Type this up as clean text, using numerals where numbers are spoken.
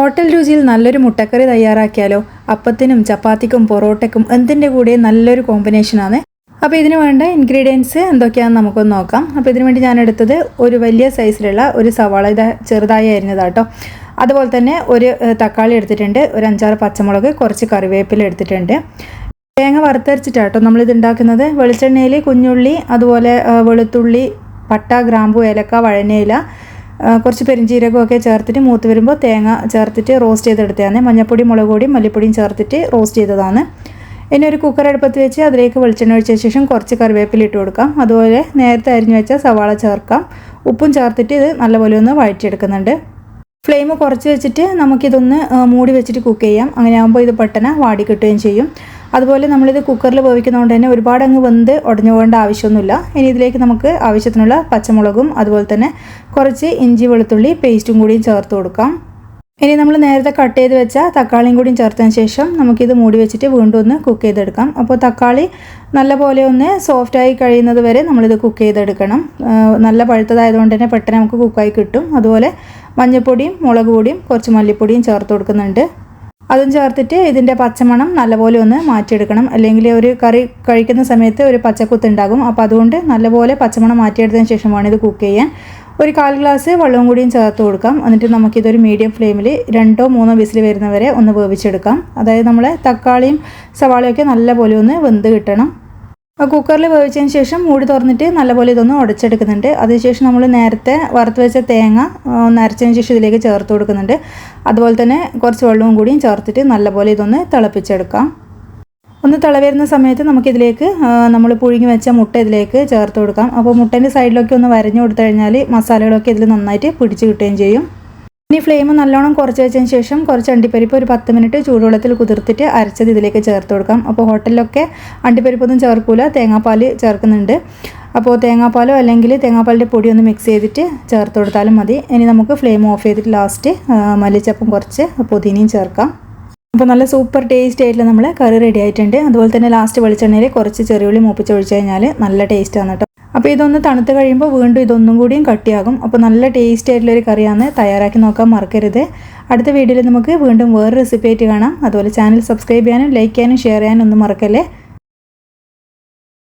Hotel രുചിയിൽ നല്ലൊരു മുട്ടക്കറി തയ്യാറാക്കിയാലോ? അപ്പത്തിനും ചപ്പാത്തിക്കും പൊറോട്ടയ്ക്കും എന്തിൻ്റെ കൂടെ നല്ലൊരു കോമ്പിനേഷനാണ്. അപ്പോൾ ഇതിന് വേണ്ട ഇൻഗ്രീഡിയൻസ് എന്തൊക്കെയാണെന്ന് നമുക്കൊന്ന് നോക്കാം. അപ്പോൾ ഇതിനു വേണ്ടി ഞാൻ എടുത്തത് ഒരു വലിയ സൈസിലുള്ള ഒരു സവാള ചെറുതായി അരിഞ്ഞതാട്ടോ. അതുപോലെ തന്നെ ഒരു തക്കാളി എടുത്തിട്ടുണ്ട്, ഒരു 5-6 പച്ചമുളക്, കുറച്ച് കറിവേപ്പില എടുത്തിട്ടുണ്ട്. തേങ്ങ വറുത്തരച്ചിട്ടാട്ടോ നമ്മളിത് ഉണ്ടാക്കുന്നത്. വെളിച്ചെണ്ണയിൽ കുഞ്ഞുള്ളി, അതുപോലെ വെളുത്തുള്ളി, പട്ട, ഗ്രാമ്പു, ഏലക്ക, വഴനയില, കുറച്ച് പെരിഞ്ചീരകമൊക്കെ ചേർത്തിട്ട് മൂത്ത് വരുമ്പോൾ തേങ്ങ ചേർത്തിട്ട് റോസ്റ്റ് ചെയ്തെടുത്തതാണ്. മഞ്ഞൾപ്പൊടി, മുളക് പൊടിയും മല്ലിപ്പൊടിയും ചേർത്തിട്ട് റോസ്റ്റ് ചെയ്തതാണ്. ഇനി ഒരു കുക്കർ അടുപ്പത്ത് വെച്ച് അതിലേക്ക് വെളിച്ചെണ്ണ ഒഴിച്ച ശേഷം കുറച്ച് കറിവേപ്പില ഇട്ട് കൊടുക്കാം. അതുപോലെ നേരത്തെ അരിഞ്ഞു വെച്ച സവാള ചേർക്കാം. ഉപ്പും ചേർത്തിട്ട് ഇത് നല്ലപോലെ ഒന്ന് വഴറ്റിയെടുക്കുന്നുണ്ട്. ഫ്ലെയിം കുറച്ച് വെച്ചിട്ട് നമുക്കിതൊന്ന് മൂടി വെച്ചിട്ട് കുക്ക് ചെയ്യാം. അങ്ങനെ ആകുമ്പോൾ ഇത് പെട്ടെന്ന് വാടി കിട്ടുകയും ചെയ്യും. അതുപോലെ നമ്മളിത് കുക്കറിൽ വേവിക്കുന്നതുകൊണ്ട് തന്നെ ഒരുപാട് അങ്ങ് വെന്ത് ഉടഞ്ഞു പോകേണ്ട ആവശ്യമൊന്നുമില്ല. ഇനി ഇതിലേക്ക് നമുക്ക് ആവശ്യത്തിനുള്ള പച്ചമുളകും അതുപോലെ തന്നെ കുറച്ച് ഇഞ്ചി വെളുത്തുള്ളി പേസ്റ്റും കൂടിയും ചേർത്ത് കൊടുക്കാം. ഇനി നമ്മൾ നേരത്തെ കട്ട് ചെയ്ത് വെച്ച തക്കാളിയും കൂടിയും ചേർത്തതിന് ശേഷം നമുക്കിത് മൂടി വെച്ചിട്ട് വീണ്ടും ഒന്ന് കുക്ക് ചെയ്തെടുക്കാം. അപ്പോൾ തക്കാളി നല്ലപോലെ ഒന്ന് സോഫ്റ്റായി കഴിയുന്നത് വരെ നമ്മളിത് കുക്ക് ചെയ്തെടുക്കണം. നല്ല പഴുത്തതായതുകൊണ്ട് തന്നെ പെട്ടെന്ന് നമുക്ക് കുക്കായി കിട്ടും. അതുപോലെ മഞ്ഞൾപ്പൊടിയും മുളക് പൊടിയും കുറച്ച് മല്ലിപ്പൊടിയും ചേർത്ത് കൊടുക്കുന്നുണ്ട്. അതും ചേർത്തിട്ട് ഇതിൻ്റെ പച്ചമണം നല്ലപോലെ ഒന്ന് മാറ്റിയെടുക്കണം. അല്ലെങ്കിൽ ഒരു കറി കഴിക്കുന്ന സമയത്ത് ഒരു പച്ചക്കുത്ത് ഉണ്ടാകും. അപ്പോൾ അതുകൊണ്ട് നല്ലപോലെ പച്ചമണം മാറ്റിയെടുത്തതിന് ശേഷമാണ് ഇത് കുക്ക് ചെയ്യാൻ. ഒരു 1/4 ഗ്ലാസ് വെള്ളവും കൂടിയും ചേർത്ത് കൊടുക്കാം. എന്നിട്ട് നമുക്കിതൊരു മീഡിയം ഫ്ലെയിമിൽ 2-3 വിസിൽ വരുന്നവരെ ഒന്ന് വേവിച്ചെടുക്കാം. അതായത് നമ്മളെ തക്കാളിയും സവാളയൊക്കെ നല്ലപോലെ ഒന്ന് വെന്ത് കിട്ടണം. കുക്കറിൽ വേവിച്ചതിന് ശേഷം മൂടി തുറന്നിട്ട് നല്ലപോലെ ഇതൊന്ന് ഉടച്ചെടുക്കുന്നുണ്ട്. അതിനുശേഷം നമ്മൾ നേരത്തെ വറുത്ത് വെച്ച തേങ്ങ നരച്ചതിന് ശേഷം ഇതിലേക്ക് ചേർത്ത് കൊടുക്കുന്നുണ്ട്. അതുപോലെ തന്നെ കുറച്ച് വെള്ളവും കൂടിയും ചേർത്തിട്ട് നല്ലപോലെ ഇതൊന്ന് തിളപ്പിച്ചെടുക്കാം. ഒന്ന് തിളവരുന്ന സമയത്ത് നമുക്കിതിലേക്ക് നമ്മൾ പുഴുങ്ങി വെച്ച മുട്ട ഇതിലേക്ക് ചേർത്ത് കൊടുക്കാം. അപ്പോൾ മുട്ടേൻ്റെ സൈഡിലൊക്കെ ഒന്ന് വരഞ്ഞു കൊടുത്തു കഴിഞ്ഞാൽ മസാലകളൊക്കെ ഇതിൽ നന്നായിട്ട് പിടിച്ച് കിട്ടുകയും ചെയ്യും. ഇനി ഫ്ലെയിം നല്ലോണം കുറച്ച് വെച്ചതിന് ശേഷം കുറച്ച് അണ്ടിപ്പരിപ്പ് ഒരു 10 മിനിറ്റ് ചൂടുവെള്ളത്തിൽ കുതിർത്തിട്ട് അരച്ചത് ഇതിലേക്ക് ചേർത്ത് കൊടുക്കാം. അപ്പോൾ ഹോട്ടലിലൊക്കെ അണ്ടിപ്പരിപ്പൊന്നും ചേർക്കില്ല, തേങ്ങാപ്പാൽ ചേർക്കുന്നുണ്ട്. അപ്പോൾ തേങ്ങാപ്പാലോ അല്ലെങ്കിൽ തേങ്ങാപ്പാലിൻ്റെ പൊടി ഒന്ന് മിക്സ് ചെയ്തിട്ട് ചേർത്ത് കൊടുത്താലും മതി. ഇനി നമുക്ക് ഫ്ലെയിം ഓഫ് ചെയ്തിട്ട് ലാസ്റ്റ് മല്ലിച്ചപ്പും കുറച്ച് പുതിനയും ചേർക്കാം. അപ്പോൾ നല്ല സൂപ്പർ ടേസ്റ്റ് ആയിട്ടുള്ള നമ്മൾ കറി റെഡി ആയിട്ടുണ്ട്. അതുപോലെ തന്നെ ലാസ്റ്റ് വെളിച്ചെണ്ണയിൽ കുറച്ച് ചെറിയുള്ളി മൂപ്പിച്ചൊഴിച്ച് കഴിഞ്ഞാൽ നല്ല ടേസ്റ്റാണ് കേട്ടോ. അപ്പോൾ ഇതൊന്ന് തണുത്ത് കഴിയുമ്പോൾ വീണ്ടും ഇതൊന്നും കൂടിയും കട്ടിയാകും. അപ്പോൾ നല്ല ടേസ്റ്റ് ആയിട്ടുള്ളൊരു കറിയാണ്. തയ്യാറാക്കി നോക്കാൻ മറക്കരുത്. അടുത്ത വീഡിയോയിൽ നമുക്ക് വീണ്ടും വേറെ റെസിപ്പി ആയിട്ട് കാണാം. അതുപോലെ ചാനൽ സബ്സ്ക്രൈബ് ചെയ്യാനും ലൈക്ക് ചെയ്യാനും ഷെയർ ചെയ്യാനും ഒന്നും മറക്കല്ലേ.